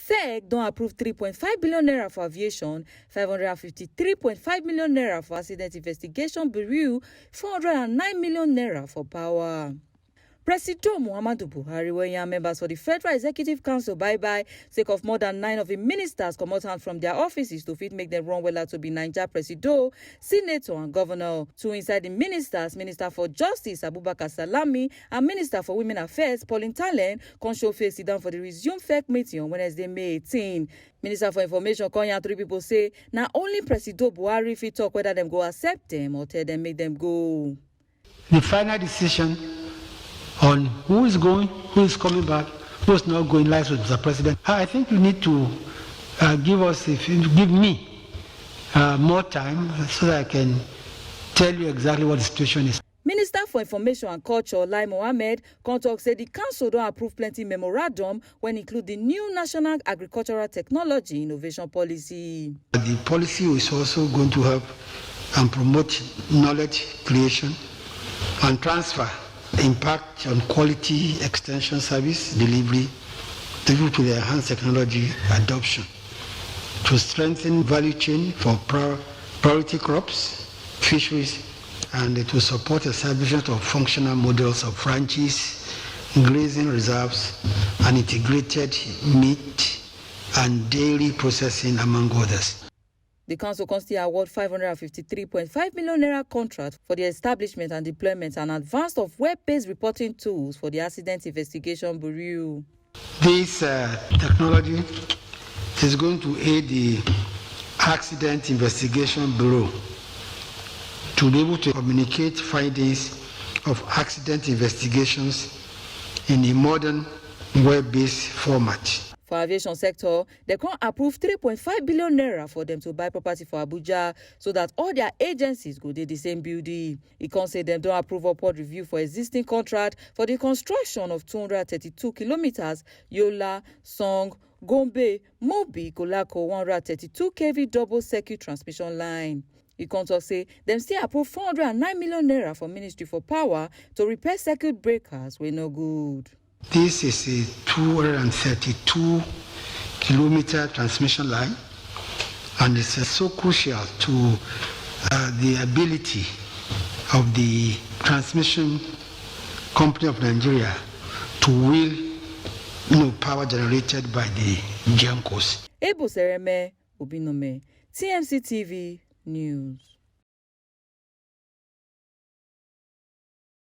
SEC don't approve 3.5 billion naira for aviation, 553.5 million naira for accident investigation bureau, 409 million naira for power. President Muhammadu Buhari welcome members for the Federal Executive Council bye-bye, sake of more than 9 of the ministers come out from their offices to fit make them run well to be Niger President, Senator and Governor. 2 inside the ministers, Minister for Justice Abubakar Salami and Minister for Women Affairs Pauline Tallen, come show face sit down for the resume FEC meeting on Wednesday, May 18. Minister for Information Konya 3 people say now only President Buhari fit talk whether them go accept them or tell them make them go. The final decision on who is going, who is coming back, who is not going lies with Mr. President. I think you need to give me more time so that I can tell you exactly what the situation is. Minister for Information and Culture, Lai Mohammed, talk say the council don't approve plenty memorandum when include the new National Agricultural Technology Innovation Policy. The policy is also going to help and promote knowledge creation and transfer, impact on quality extension service delivery due to the enhanced technology adoption, to strengthen value chain for priority crops, fisheries, and to support establishment of functional models of franchise, grazing reserves, and integrated meat and dairy processing, among others. The council constantly award 553.5 million naira contract for the establishment and deployment and advance of web-based reporting tools for the Accident Investigation Bureau. This technology is going to aid the Accident Investigation Bureau to be able to communicate findings of accident investigations in a modern web-based format. For aviation sector, they can approve 3.5 billion naira for them to buy property for Abuja so that all their agencies go to the same building. It can say them don't approve upward review for existing contract for the construction of 232 kilometers Yola, Song, Gombe, Mobi, Kolako 132 kV double circuit transmission line. The contract say them still approve 409 million naira for Ministry for Power to repair circuit breakers wey no good. This is a 232-kilometer transmission line, and it's so crucial to the ability of the transmission company of Nigeria to wheel power generated by the GENCOs. Ebo Sereme Obinome, TMC TV News.